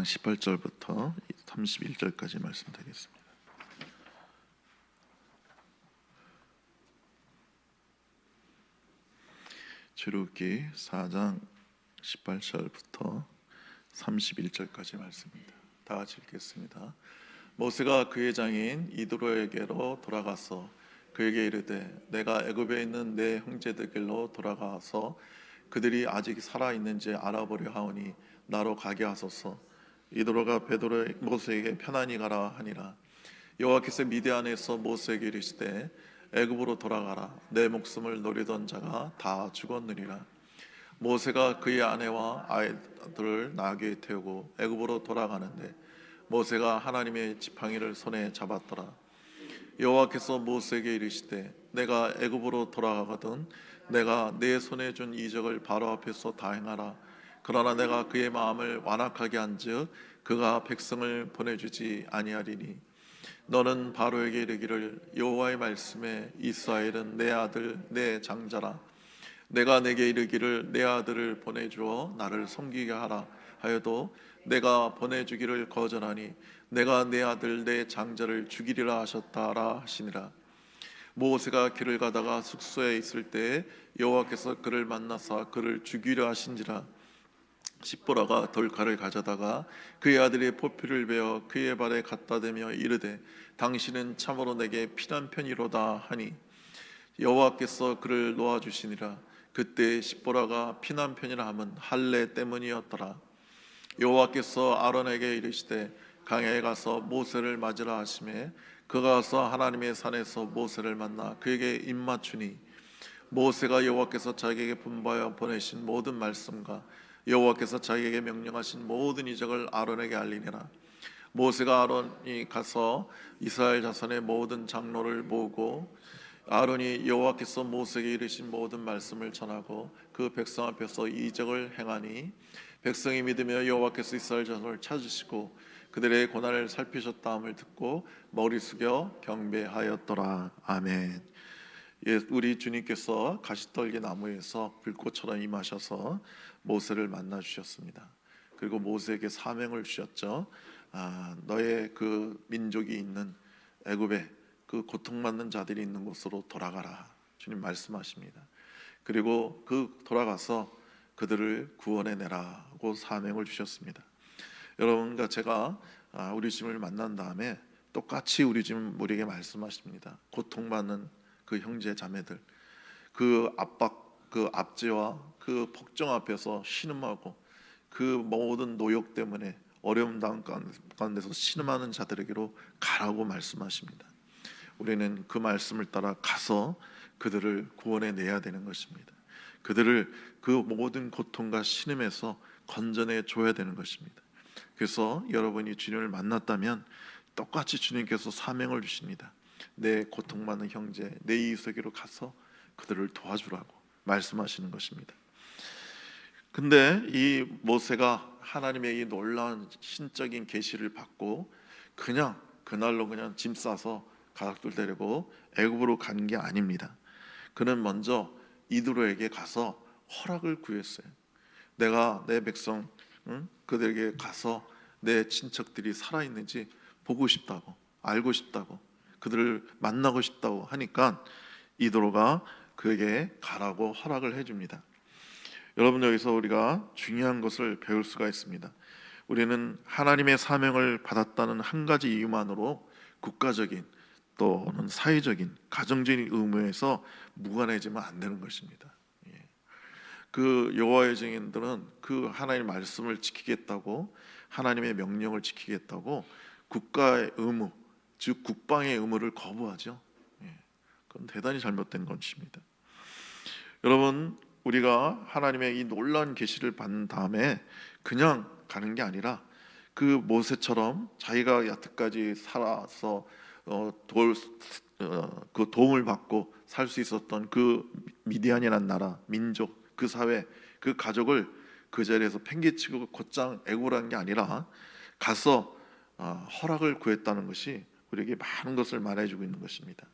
4장 18절부터 31절까지 말씀드리겠습니다. 출애굽기 4장 18절부터 31절까지 말씀입니다. 다 같이 읽겠습니다. 모세가 그의 장인 이드로에게로 돌아가서 그에게 이르되 내가 애굽에 있는 내 형제들께로 돌아가서 그들이 아직 살아 있는지 알아보려 하오니 나로 가게 하소서. 이드로가 베드로 모세에게 편안히 가라 하니라. 여호와께서 미디안에서 모세에게 이르시되 애굽으로 돌아가라. 내 목숨을 노리던 자가 다 죽었느니라. 모세가 그의 아내와 아이들을 나귀에 태우고 애굽으로 돌아가는데 모세가 하나님의 지팡이를 손에 잡았더라. 여호와께서 모세에게 이르시되 내가 애굽으로 돌아가거든 내가 내 손에 준 이적을 바로 앞에서 다 행하라. 그러나 내가 그의 마음을 완악하게 한즉 그가 백성을 보내주지 아니하리니 너는 바로에게 이르기를 여호와의 말씀에 이스라엘은 내 아들 내 장자라. 내가 내게 이르기를 내 아들을 보내주어 나를 섬기게 하라 하여도 내가 보내주기를 거절하니 내가 내 아들 내 장자를 죽이리라 하셨다라 하시니라. 모세가 길을 가다가 숙소에 있을 때에 여호와께서 그를 만나사 그를 죽이려 하신지라. 십보라가 돌칼을 가져다가 그의 아들의 포피를 베어 그의 발에 갖다 대며 이르되 당신은 참으로 내게 피난 편이로다 하니 여호와께서 그를 놓아주시니라. 그때 십보라가 피난 편이라 함은 할례 때문이었더라. 여호와께서 아론에게 이르시되 강야에 가서 모세를 맞으라 하시매 그가 가서 하나님의 산에서 모세를 만나 그에게 입맞추니 모세가 여호와께서 자기에게 분부하여 보내신 모든 말씀과 여호와께서 자기에게 명령하신 모든 이적을 아론에게 알리니라. 모세가 아론이 가서 이스라엘 자손의 모든 장로를 모으고 아론이 여호와께서 모세에게 이르신 모든 말씀을 전하고 그 백성 앞에서 이적을 행하니 백성이 믿으며 여호와께서 이스라엘 자손을 찾으시고 그들의 고난을 살피셨다함을 듣고 머리 숙여 경배하였더라. 아멘. 우리 주님께서 가시떨기 나무에서 불꽃처럼 임하셔서 모세를 만나 주셨습니다. 그리고 모세에게 사명을 주셨죠. 너의 그 민족이 있는 애굽에 그 고통받는 자들이 있는 곳으로 돌아가라. 주님 말씀하십니다. 그리고 그 돌아가서 그들을 구원해 내라고 사명을 주셨습니다. 여러분과 제가 우리 주님을 만난 다음에 똑같이 우리 주님 우리에게 말씀하십니다. 고통받는 그 형제 자매들, 그 압박, 그 압제와 그 폭정 앞에서 신음하고 그 모든 노역 때문에 어려움 가운데서 신음하는 자들에게로 가라고 말씀하십니다. 우리는 그 말씀을 따라 가서 그들을 구원해 내야 되는 것입니다. 그들을 그 모든 고통과 신음에서 건져내 줘야 되는 것입니다. 그래서 여러분이 주님을 만났다면 똑같이 주님께서 사명을 주십니다. 내 고통받는 형제, 내 이웃에게로 가서 그들을 도와주라고 말씀하시는 것입니다. 근데 이 모세가 하나님의 이 놀라운 신적인 계시를 받고 그냥 그날로 그냥 짐 싸서 가족들 데리고 애굽으로 간 게 아닙니다. 그는 먼저 이드로에게 가서 허락을 구했어요. 내가 내 백성 그들에게 가서 내 친척들이 살아있는지 보고 싶다고, 알고 싶다고, 그들을 만나고 싶다고 하니까 이드로가 그에게 가라고 허락을 해줍니다. 여러분, 여기서 우리가 중요한 것을 배울 수가 있습니다. 우리는 하나님의 사명을 받았다는 한 가지 이유만으로 국가적인 또는 사회적인 가정적인 의무에서 무관해지면 안 되는 것입니다. 그 여호와의 증인들은 그 하나님의 말씀을 지키겠다고, 하나님의 명령을 지키겠다고 국가의 의무, 즉 국방의 의무를 거부하죠. 그건 대단히 잘못된 것입니다. 여러분, 우리가 하나님의 이 놀라운 계시를 받는 다음에 그냥 가는 게 아니라 그 모세처럼 자기가 여태까지 살아서 그 도움을 받고 살 수 있었던 그 미디안이라는 나라, 민족, 그 사회, 그 가족을 그 자리에서 팽개치고 곧장 애고라는 게 아니라 가서 허락을 구했다는 것이 우리에게 많은 것을 말해주고 있는 것입니다.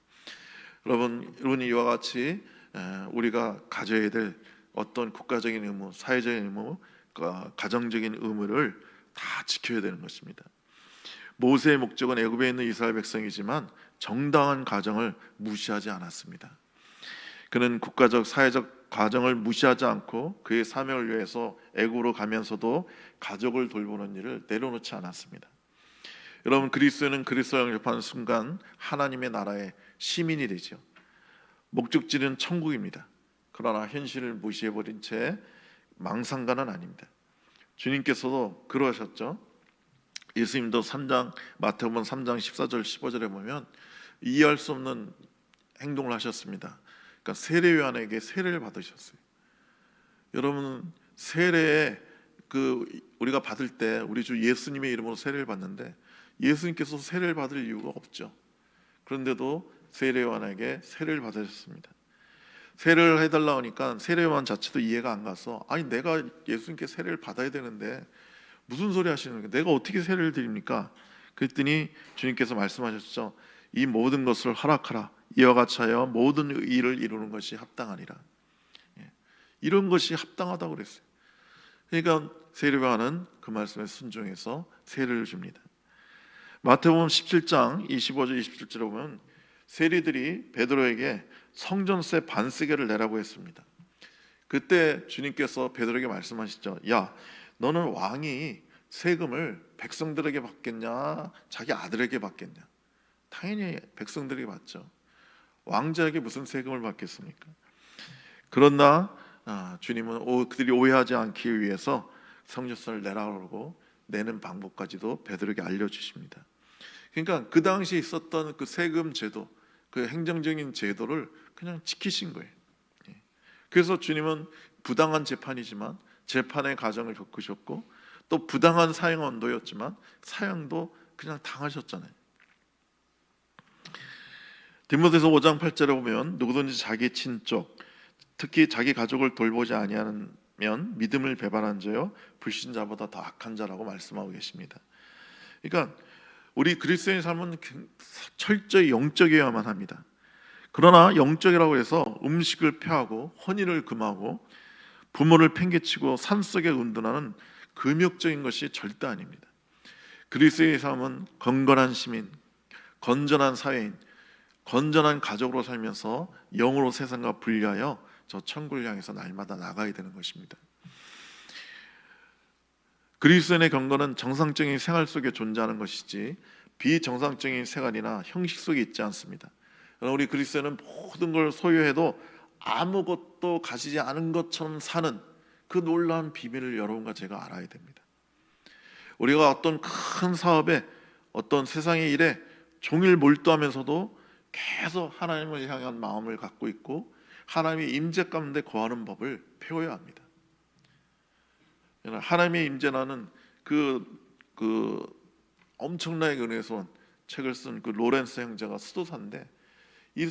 여러분, 이와 같이 우리가 가져야 될 어떤 국가적인 의무, 사회적인 의무, 가정적인 의무를 다 지켜야 되는 것입니다. 모세의 목적은 애굽에 있는 이스라엘 백성이지만 정당한 가정을 무시하지 않았습니다. 그는 국가적 사회적 가정을 무시하지 않고 그의 사명을 위해서 애굽으로 가면서도 가족을 돌보는 일을 내려놓지 않았습니다. 여러분, 그리스도는 그리스도와 영접하는 순간 하나님의 나라의 시민이 되죠. 목적지는 천국입니다. 그러나 현실을 무시해버린 채 망상가는 아닙니다. 주님께서도 그러셨죠. 예수님도 마태복음 3장 14절 15절에 보면 이해할 수 없는 행동을 하셨습니다. 그러니까 세례 요한에게 세례를 받으셨어요. 여러분, 세례에 우리가 받을 때 우리 주 예수님의 이름으로 세례를 받는데 예수님께서 세례를 받을 이유가 없죠. 그런데도 세례 요한에게 세례를 받으셨습니다. 세례를 해달라 하니까 세례 요한 자체도 이해가 안 가서 아니 내가 예수님께 세례를 받아야 되는데 무슨 소리 하시는 거예요? 내가 어떻게 세례를 드립니까? 그랬더니 주님께서 말씀하셨죠. 이 모든 것을 허락하라. 이와 같이 하여 모든 일을 이루는 것이 합당하니라. 이런 것이 합당하다고 그랬어요. 그러니까 세례 요한은 그 말씀에 순종해서 세례를 줍니다. 마태복음 17장 25절 27절에 보면 세리들이 베드로에게 성전세 반세겔을 내라고 했습니다. 그때 주님께서 베드로에게 말씀하시죠. 야, 너는 왕이 세금을 백성들에게 받겠냐 자기 아들에게 받겠냐? 당연히 백성들에게 받죠. 왕자에게 무슨 세금을 받겠습니까? 그러나 주님은 그들이 오해하지 않기 위해서 성전세를 내라고 내는 방법까지도 베드로에게 알려주십니다. 그러니까 그 당시에 있었던 그 세금 제도, 그 행정적인 제도를 그냥 지키신 거예요. 그래서 주님은 부당한 재판이지만 재판의 과정을 겪으셨고 또 부당한 사형 언도였지만 사형도 그냥 당하셨잖아요. 디모데서 5장 8절에 보면 누구든지 자기 친족 특히 자기 가족을 돌보지 아니하면 믿음을 배반한 자요 불신자보다 더 악한 자라고 말씀하고 계십니다. 그러니까 우리 그리스도인의 삶은 철저히 영적이어야만 합니다. 그러나 영적이라고 해서 음식을 폐하고 혼인을 금하고 부모를 팽개치고 산속에 운둔하는 금욕적인 것이 절대 아닙니다. 그리스도의 삶은 건건한 시민, 건전한 사회인, 건전한 가족으로 살면서 영으로 세상과 분리하여 저 천국을 향해서 날마다 나가야 되는 것입니다. 그리스도인의 경건은 정상적인 생활 속에 존재하는 것이지 비정상적인 생활이나 형식 속에 있지 않습니다. 우리 그리스도인은 모든 걸 소유해도 아무것도 가지지 않은 것처럼 사는 그 놀라운 비밀을 여러분과 제가 알아야 됩니다. 우리가 어떤 큰 사업에 어떤 세상의 일에 종일 몰두하면서도 계속 하나님을 향한 마음을 갖고 있고 하나님의 임재 가운데 거하는 법을 배워야 합니다. 하나님의 임재라는 그 엄청나게 은혜스러운 책을 쓴 그 로렌스 형제가 수도사인데 이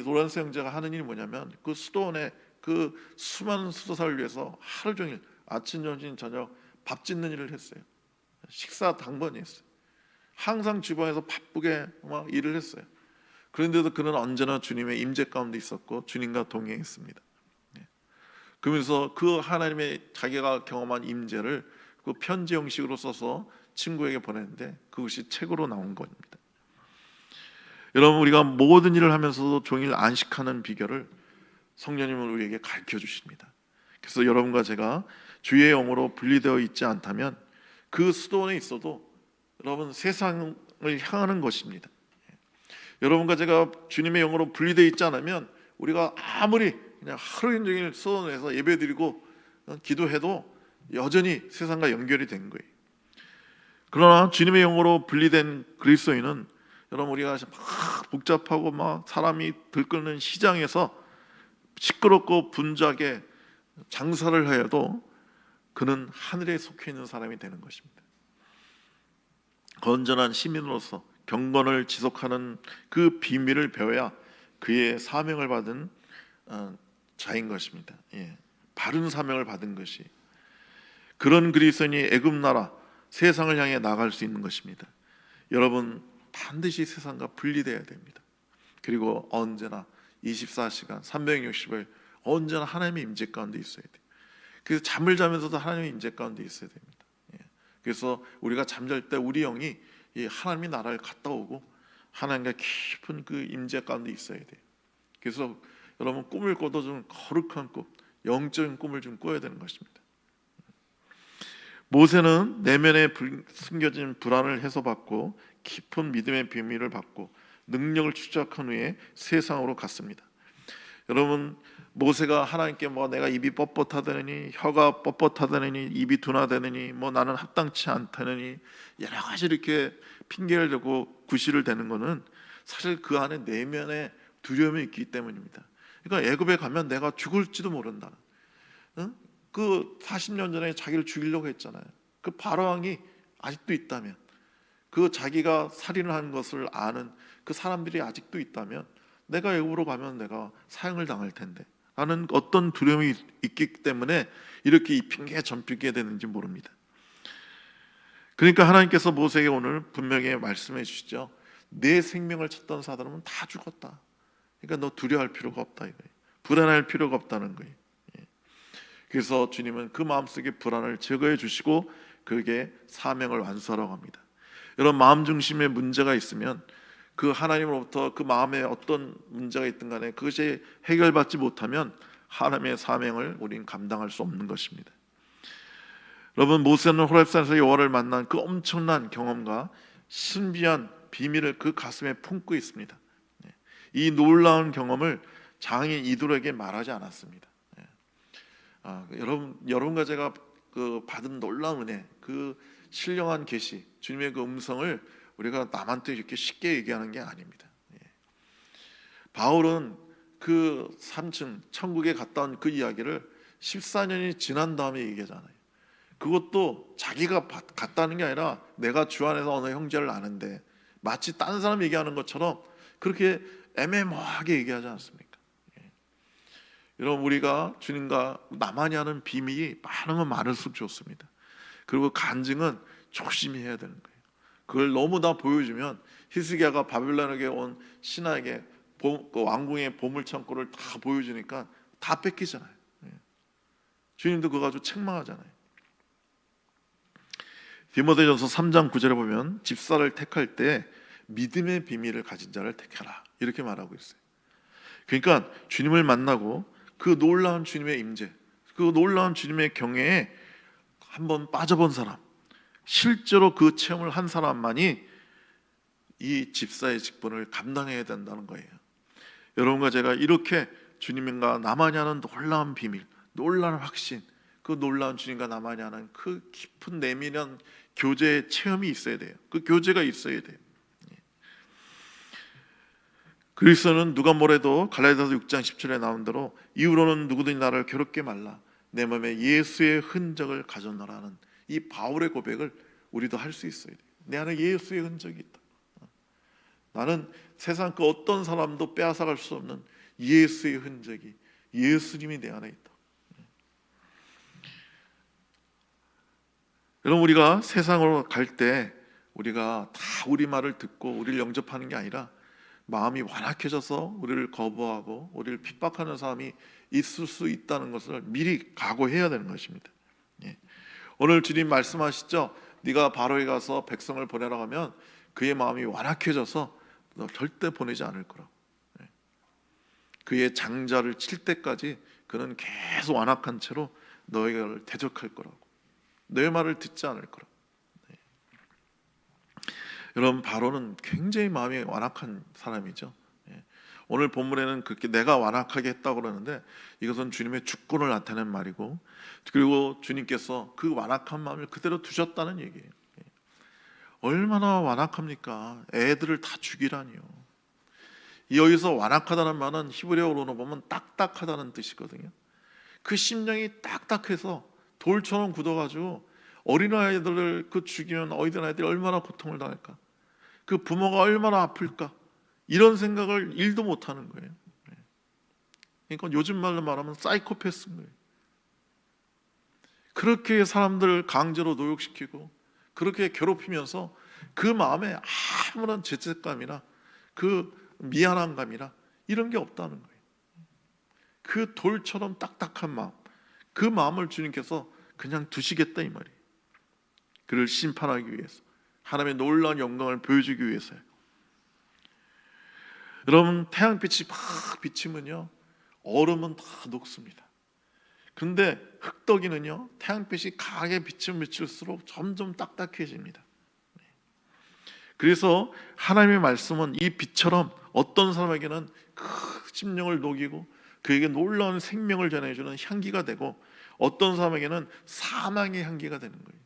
로렌스 형제가 하는 일이 뭐냐면 그 수도원에 그 수많은 수도사를 위해서 하루 종일 아침, 점심, 저녁 밥 짓는 일을 했어요. 식사 당번이 했어요. 항상 주방에서 바쁘게 막 일을 했어요. 그런데도 그는 언제나 주님의 임재 가운데 있었고 주님과 동행했습니다. 그러면서 그 하나님의 자기가 경험한 임재를 그 편지 형식으로 써서 친구에게 보냈는데 그것이 책으로 나온 겁니다. 여러분, 우리가 모든 일을 하면서도 종일 안식하는 비결을 성령님은 우리에게 가르쳐 주십니다. 그래서 여러분과 제가 주의 영으로 분리되어 있지 않다면 그 수도원에 있어도 여러분 세상을 향하는 것입니다. 여러분과 제가 주님의 영으로 분리되어 있지 않으면 우리가 아무리 그냥 하루 종일 수도원에서 예배드리고 기도해도 여전히 세상과 연결이 된 거예요. 그러나 주님의 영으로 분리된 그리스도인은 여러분 우리가 막 복잡하고 막 사람이 들끓는 시장에서 시끄럽고 분주하게 장사를 해도 그는 하늘에 속해 있는 사람이 되는 것입니다. 건전한 시민으로서 경건을 지속하는 그 비밀을 배워야 그의 사명을 받은 자인 것입니다. 바른 사명을 받은 것이 그런 그리스도인이 애굽 나라 세상을 향해 나갈 수 있는 것입니다. 여러분 반드시 세상과 분리되어야 됩니다. 그리고 언제나 24시간 360일 언제나 하나님의 임재 가운데 있어야 돼요. 그래서 잠을 자면서도 하나님의 임재 가운데 있어야 됩니다. 그래서 우리가 잠잘 때 우리 영이 이 하나님의 나라를 갔다 오고 하나님과 깊은 그 임재 가운데 있어야 돼요. 그래서 여러분 꿈을 꿔도 좀 거룩한 꿈, 영적인 꿈을 좀 꿔야 되는 것입니다. 모세는 내면에 숨겨진 불안을 해소받고 깊은 믿음의 비밀을 받고 능력을 추적한 후에 세상으로 갔습니다. 여러분 모세가 하나님께 뭐 내가 입이 뻣뻣하다느니 혀가 뻣뻣하다느니 입이 둔하다느니 뭐 나는 합당치 않다느니 여러 가지 이렇게 핑계를 대고 구실을 대는 것은 사실 그 안에 내면에 두려움이 있기 때문입니다. 그러니까 애굽에 가면 내가 죽을지도 모른다는, 응? 그 40년 전에 자기를 죽이려고 했잖아요. 그 바로왕이 아직도 있다면, 그 자기가 살인을 한 것을 아는 그 사람들이 아직도 있다면 내가 애굽으로 가면 내가 사형을 당할 텐데 라는 어떤 두려움이 있기 때문에 이렇게 이 핑계에 전피게 되는지 모릅니다. 그러니까 하나님께서 모세에게 오늘 분명히 말씀해 주시죠. 내 생명을 찾던 사람은 다 죽었다. 그러니까 너 두려워할 필요가 없다 이거예요. 불안할 필요가 없다는 거예요. 그래서 주님은 그 마음속에 불안을 제거해 주시고 그에게 사명을 완수하라고 합니다. 이런 마음 중심의 문제가 있으면 그 하나님으로부터 그 마음에 어떤 문제가 있든 간에 그것이 해결받지 못하면 하나님의 사명을 우리는 감당할 수 없는 것입니다. 여러분 모세는 호렙산에서 여호와를 만난 그 엄청난 경험과 신비한 비밀을 그 가슴에 품고 있습니다. 이 놀라운 경험을 장인 이도에게 말하지 않았습니다. 여러분과 제가 그 받은 놀라운 은혜, 그 신령한 계시, 주님의 그 음성을 우리가 남한테 이렇게 쉽게 얘기하는 게 아닙니다. 바울은 그 3층 천국에 갔다 온 그 이야기를 14년이 지난 다음에 얘기하잖아요. 그것도 자기가 갔다는 게 아니라 내가 주 안에서 어느 형제를 아는데 마치 다른 사람 얘기하는 것처럼 그렇게 애매모호하게 얘기하지 않습니까? 여러분 우리가 주님과 나만이 아는 비밀이 많으면 많을수록 좋습니다. 그리고 간증은 조심히 해야 되는 거예요. 그걸 너무 다 보여주면 히스기야가 바빌론에게 온 신하에게 그 왕궁의 보물창고를 다 보여주니까 다 뺏기잖아요. 주님도 그거 가지고 책망하잖아요. 디모데전서 3장 9절에 보면 집사를 택할 때 믿음의 비밀을 가진 자를 택하라 이렇게 말하고 있어요. 그러니까 주님을 만나고 그 놀라운 주님의 임재, 그 놀라운 주님의 경애에 한번 빠져본 사람, 실제로 그 체험을 한 사람만이 이 집사의 직분을 감당해야 된다는 거예요. 여러분과 제가 이렇게 주님과 나만이 아는 놀라운 비밀, 놀라운 확신, 그 놀라운 주님과 나만이 아는 그 깊은 내면한 교제의 체험이 있어야 돼요. 그 교제가 있어야 돼요. 그리스도는 누가 뭐래도 갈라디아서 6장 10절에 나온 대로 이후로는 누구든지 나를 괴롭게 말라 내 몸에 예수의 흔적을 가져노라는 이 바울의 고백을 우리도 할 수 있어야 돼요. 내 안에 예수의 흔적이 있다. 나는 세상 그 어떤 사람도 빼앗아갈 수 없는 예수의 흔적이, 예수님이 내 안에 있다. 여러분 우리가 세상으로 갈 때 우리가 다 우리 말을 듣고 우리를 영접하는 게 아니라 마음이 완악해져서 우리를 거부하고 우리를 핍박하는 사람이 있을 수 있다는 것을 미리 각오해야 되는 것입니다. 오늘 주님 말씀하시죠. 네가 바로에 가서 백성을 보내라고 하면 그의 마음이 완악해져서 너 절대 보내지 않을 거라고. 그의 장자를 칠 때까지 그는 계속 완악한 채로 너희를 대적할 거라고. 내 말을 듣지 않을 거라고. 여러분 바로는 굉장히 마음이 완악한 사람이죠. 오늘 본문에는 그렇게 내가 완악하게 했다고 그러는데 이것은 주님의 주권을 나타내는 말이고 그리고 주님께서 그 완악한 마음을 그대로 두셨다는 얘기예요. 얼마나 완악합니까? 애들을 다 죽이라니요. 여기서 완악하다는 말은 히브리어로 보면 딱딱하다는 뜻이거든요. 그 심령이 딱딱해서 돌처럼 굳어가지고 어린아이들을 그 죽이면 어린아이들이 얼마나 고통을 당할까? 그 부모가 얼마나 아플까? 이런 생각을 일도 못하는 거예요. 그러니까 요즘 말로 말하면 사이코패스인 거예요. 그렇게 사람들을 강제로 노역시키고 그렇게 괴롭히면서 그 마음에 아무런 죄책감이나 그 미안한 감이나 이런 게 없다는 거예요. 그 돌처럼 딱딱한 마음, 그 마음을 주님께서 그냥 두시겠다 이 말이에요. 그를 심판하기 위해서, 하나님의 놀라운 영광을 보여주기 위해서요. 여러분, 태양빛이 막 비치면요, 얼음은 다 녹습니다. 근데 흙떡이는요, 태양빛이 강하게 비치면 비칠수록 점점 딱딱해집니다. 그래서 하나님의 말씀은 이 빛처럼 어떤 사람에게는 그 심령을 녹이고 그에게 놀라운 생명을 전해주는 향기가 되고, 어떤 사람에게는 사망의 향기가 되는 거예요.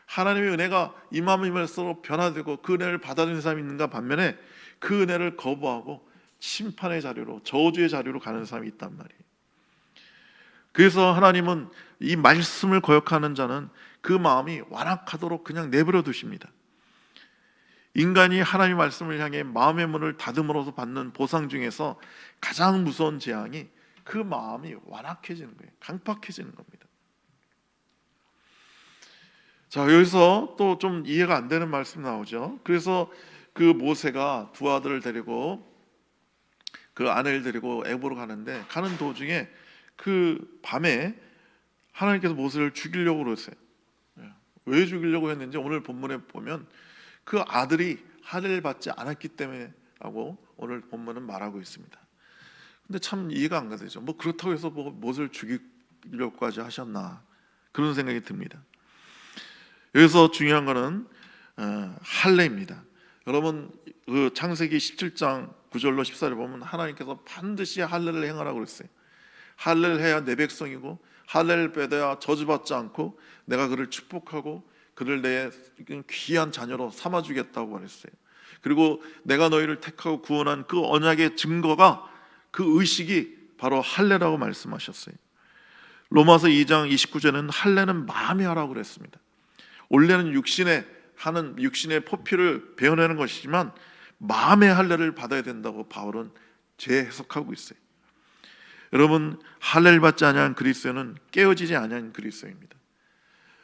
하나님의 은혜가 임함임을수록 변화되고 그 은혜를 받아들이는 사람이 있는가 반면에 그 은혜를 거부하고 심판의 자리로, 저주의 자리로 가는 사람이 있단 말이에요. 그래서 하나님은 이 말씀을 거역하는 자는 그 마음이 완악하도록 그냥 내버려 두십니다. 인간이 하나님의 말씀을 향해 마음의 문을 닫음으로써 받는 보상 중에서 가장 무서운 재앙이 그 마음이 완악해지는 거예요. 강팍해지는 겁니다. 자, 여기서 또 좀 이해가 안 되는 말씀 나오죠. 그래서 그 모세가 두 아들을 데리고 그 아내를 데리고 애굽으로 가는데, 가는 도중에 그 밤에 하나님께서 모세를 죽이려고 그러세요. 왜 죽이려고 했는지 오늘 본문에 보면 그 아들이 할례를 받지 않았기 때문에라고 오늘 본문은 말하고 있습니다. 근데 참 이해가 안 가죠. 뭐 그렇다고 해서 뭐 모세를 죽이려고까지 하셨나, 그런 생각이 듭니다. 여기서 중요한 거는 할례입니다. 여러분, 그 창세기 17장 9절로 14절에 보면 하나님께서 반드시 할례를 행하라고 그랬어요. 할례를 해야 내 백성이고, 할례를 빼야 저주받지 않고 내가 그를 축복하고 그를 내 귀한 자녀로 삼아주겠다고 말했어요. 그리고 내가 너희를 택하고 구원한 그 언약의 증거가, 그 의식이 바로 할례라고 말씀하셨어요. 로마서 2장 29절에는 할례는 마음이 하라고 그랬습니다. 원래는 육신의 포피를 베어내는 것이지만 마음의 할례를 받아야 된다고 바울은 재해석하고 있어요. 여러분, 할례를 받지 아니한 그리스도는 깨어지지 아니한 그리스도입니다.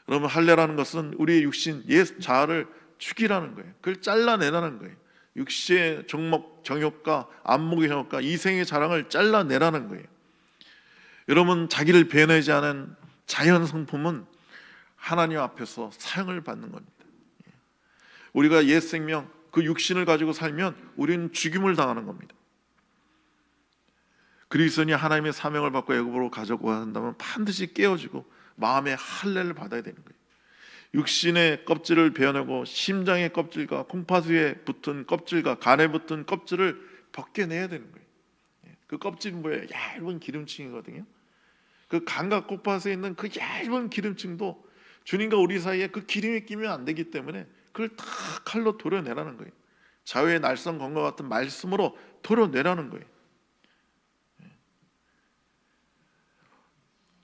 여러분, 할례라는 것은 우리의 육신 옛 자아를 죽이라는 거예요. 그걸 잘라내라는 거예요. 육신의 정욕과 안목의 정욕과 이생의 자랑을 잘라내라는 거예요. 여러분, 자기를 베어내지 않은 자연 성품은 하나님 앞에서 사형을 받는 겁니다. 우리가 옛 생명, 그 육신을 가지고 살면 우리는 죽임을 당하는 겁니다. 그리스도인이 하나님의 사명을 받고 애굽으로 가자고 한다면 반드시 깨어지고 마음의 할례를 받아야 되는 거예요. 육신의 껍질을 베어내고 심장의 껍질과 콩팥위에 붙은 껍질과 간에 붙은 껍질을 벗겨내야 되는 거예요. 그 껍질은 뭐예요? 얇은 기름층이거든요. 그 간과 콩팥에 있는 그 얇은 기름층도 주님과 우리 사이에 그 기름이 끼면 안 되기 때문에 그걸 다 칼로 도려내라는 거예요. 자유의 날선 검과 같은 말씀으로 도려내라는 거예요.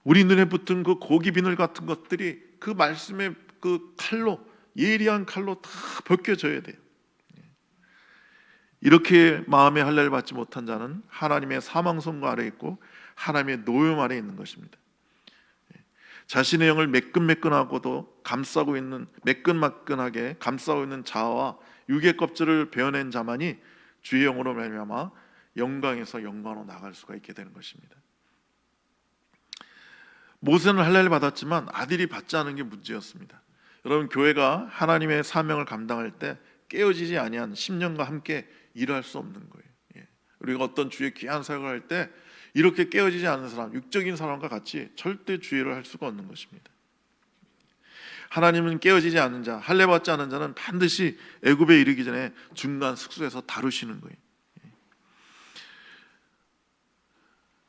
우리 눈에 붙은 그 고기 비늘 같은 것들이 그 말씀의 그 칼로, 예리한 칼로 다 벗겨져야 돼요. 이렇게 마음의 할례를 받지 못한 자는 하나님의 사망선고 아래 있고 하나님의 노염 아래 있는 것입니다. 자신의 영을 매끈매끈하고도 감싸고 있는, 매끈매끈하게 감싸고 있는 자아와 육의 껍질을 베어낸 자만이 주의 영으로 말미암아 영광에서 영광으로 나갈 수가 있게 되는 것입니다. 모세는 할례를 받았지만 아들이 받지 않은 게 문제였습니다. 여러분, 교회가 하나님의 사명을 감당할 때 깨어지지 아니한 10년과 함께 일할 수 없는 거예요. 우리가 어떤 주의 귀한 사역을 할 때 이렇게 깨어지지 않는 사람, 육적인 사람과 같이 절대 주의를 할 수가 없는 것입니다. 하나님은 깨어지지 않는 자, 할례 받지 않은 자는 반드시 애굽에 이르기 전에 중간 숙소에서 다루시는 거예요.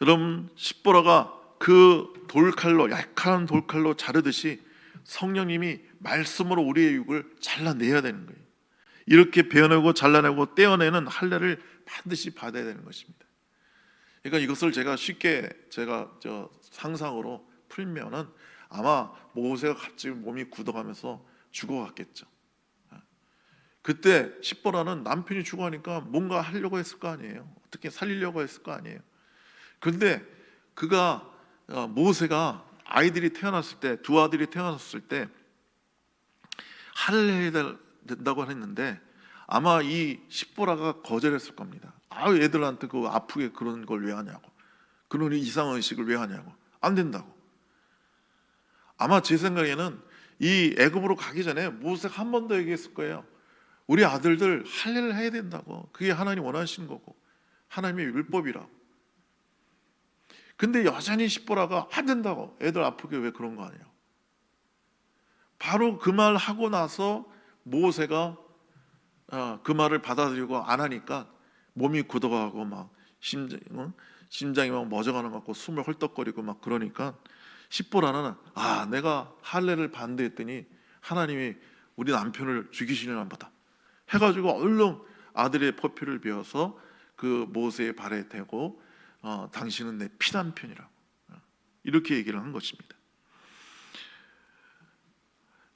여러분, 십보라가 그 돌칼로, 약한 돌칼로 자르듯이 성령님이 말씀으로 우리의 육을 잘라내야 되는 거예요. 이렇게 베어내고 잘라내고 떼어내는 할례를 반드시 받아야 되는 것입니다. 그러니까 이것을 제가 쉽게 상상으로 풀면은 아마 모세가 갑자기 몸이 굳어가면서 죽어갔겠죠. 그때 십보라는 남편이 죽어가니까 뭔가 하려고 했을 거 아니에요. 어떻게 살리려고 했을 거 아니에요. 그런데 모세가 아이들이 태어났을 때, 두 아들이 태어났을 때 할례해야 된다고 했는데 아마 이 십보라가 거절했을 겁니다. 애들한테 그 아프게 그런 걸 왜 하냐고, 그런 이상한 의식을 왜 하냐고, 안 된다고. 아마 제 생각에는 이 애굽으로 가기 전에 모세가 한 번 더 얘기했을 거예요. 우리 아들들 할례를 해야 된다고. 그게 하나님 원하시는 거고 하나님의 율법이라고. 근데 여전히 십보라가 안 된다고. 애들 아프게 왜 그런 거 아니에요. 바로 그 말 하고 나서 모세가 그 말을 받아들이고 안 하니까 몸이 굳어가고 막 심장이 막 멎어가는 것 같고 숨을 헐떡거리고 막 그러니까 십보라는 내가 할례를 반대했더니 하나님이 우리 남편을 죽이시려나 보다 해가지고 얼른 아들의 포피를 베어서 그 모세의 발에 대고 당신은 내 피남편이라고 이렇게 얘기를 한 것입니다.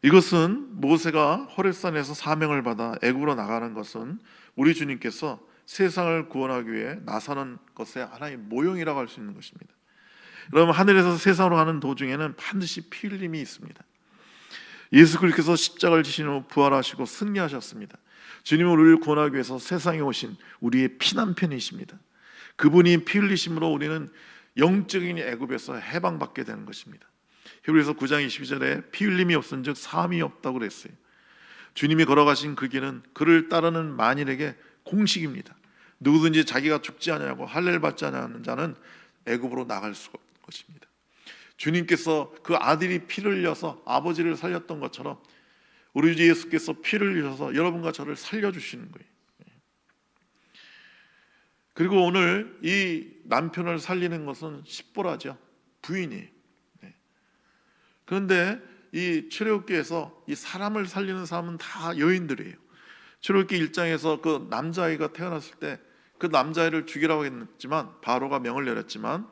이것은 모세가 호렙산에서 사명을 받아 애굽으로 나가는 것은 우리 주님께서 세상을 구원하기 위해 나서는 것의 하나의 모형이라고 할 수 있는 것입니다. 여러분, 하늘에서 세상으로 가는 도중에는 반드시 피 흘림이 있습니다. 예수 그리스도께서 십자가를 지신 후 부활하시고 승리하셨습니다. 주님은 우리를 구원하기 위해서 세상에 오신 우리의 피난편이십니다. 그분이 피 흘리심으로 우리는 영적인 애굽에서 해방받게 되는 것입니다. 히브리서 9장 22절에 피 흘림이 없은즉 사함이 없다고 그랬어요. 주님이 걸어가신 그 길은 그를 따르는 만인에게 공식입니다. 누구든지 자기가 죽지 않냐고 할례를 받지 않는 자는 애굽으로 나갈 수가 없는 것입니다. 주님께서 그 아들이 피를 흘려서 아버지를 살렸던 것처럼 우리 주 예수께서 피를 흘려서 여러분과 저를 살려주시는 거예요. 그리고 오늘 이 남편을 살리는 것은 십보라죠. 부인이에요. 그런데 이 출애굽기에서 이 사람을 살리는 사람은 다 여인들이에요. 출애굽기 1장에서 그 남자아이가 태어났을 때 그 남자아이를 죽이라고 했지만 바로가 명을 내렸지만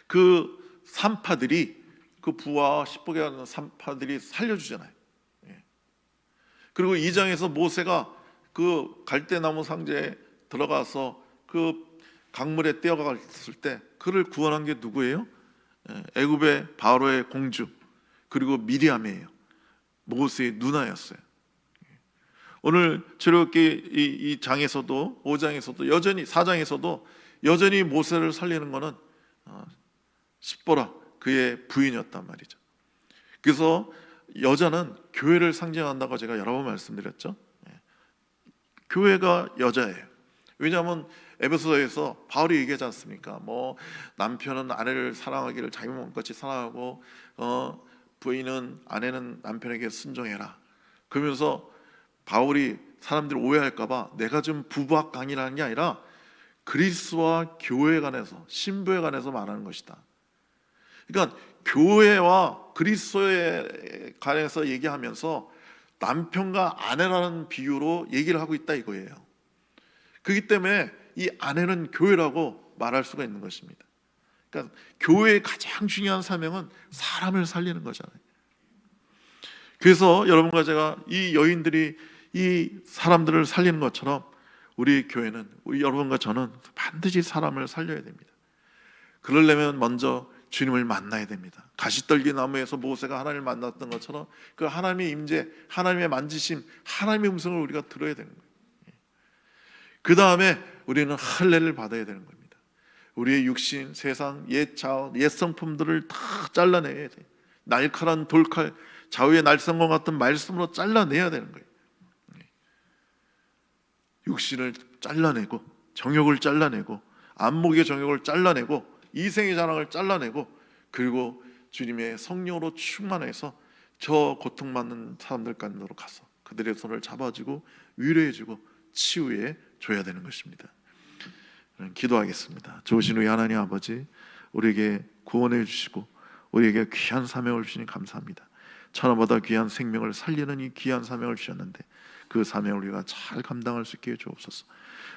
그 산파들이 그 부와 십보게 하는 산파들이 살려주잖아요. 그리고 2장에서 모세가 그 갈대나무 상자에 들어가서 그 강물에 뛰어갔을 때 그를 구원한 게 누구예요? 애굽의 바로의 공주 그리고 미리암이에요. 모세의 누나였어요. 오늘 출애굽기 이 장에서도 5장에서도 여전히 4장에서도 여전히 모세를 살리는 것은 십보라 그의 부인이었단 말이죠. 그래서 여자는 교회를 상징한다고 제가 여러 번 말씀드렸죠. 교회가 여자예요. 왜냐하면 에베소서에서 바울이 얘기하지 않습니까? 뭐 남편은 아내를 사랑하기를 자기 몸같이 사랑하고 부인은 아내는 남편에게 순종해라. 그러면서 바울이 사람들이 오해할까봐 내가 좀 부부학 강의라는 게 아니라 그리스도와 교회에 관해서 신부에 관해서 말하는 것이다. 그러니까 교회와 그리스도에 관해서 얘기하면서 남편과 아내라는 비유로 얘기를 하고 있다 이거예요. 그렇기 때문에 이 아내는 교회라고 말할 수가 있는 것입니다. 그러니까 교회의 가장 중요한 사명은 사람을 살리는 거잖아요. 그래서 여러분과 제가 이 여인들이 이 사람들을 살리는 것처럼 우리 교회는 우리 여러분과 저는 반드시 사람을 살려야 됩니다. 그러려면 먼저 주님을 만나야 됩니다. 가시떨기 나무에서 모세가 하나님을 만났던 것처럼 그 하나님의 임재, 하나님의 만지심, 하나님의 음성을 우리가 들어야 되는 거예요. 그 다음에 우리는 할례를 받아야 되는 겁니다. 우리의 육신, 세상, 옛 자원, 옛 성품들을 다 잘라내야 돼요. 날카로운 돌칼, 좌우의 날성과 같은 말씀으로 잘라내야 되는 거예요. 육신을 잘라내고 정욕을 잘라내고 안목의 정욕을 잘라내고 이생의 자랑을 잘라내고 그리고 주님의 성령으로 충만해서 저 고통받는 사람들 가운데로 가서 그들의 손을 잡아주고 위로해주고 치유해 줘야 되는 것입니다. 기도하겠습니다. 좋으신 우리 하나님 아버지, 우리에게 구원해 주시고 우리에게 귀한 사명을 주시니 감사합니다. 천하보다 귀한 생명을 살리는 이 귀한 사명을 주셨는데 그 사명을 우리가 잘 감당할 수 있게 해 주옵소서.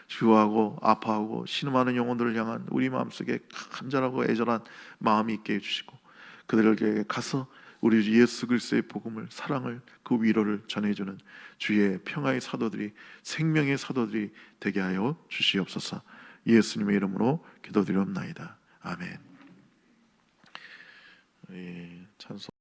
주하고 아파하고 신음하는 영혼들을 향한 우리 마음속에 간절하고 애절한 마음이 있게 해주시고 그들에게 가서 우리 주 예수 그리스도의 복음을, 사랑을, 그 위로를 전해주는 주의 평화의 사도들이, 생명의 사도들이 되게 하여 주시옵소서. 예수님의 이름으로 기도드리옵나이다. 아멘. 찬송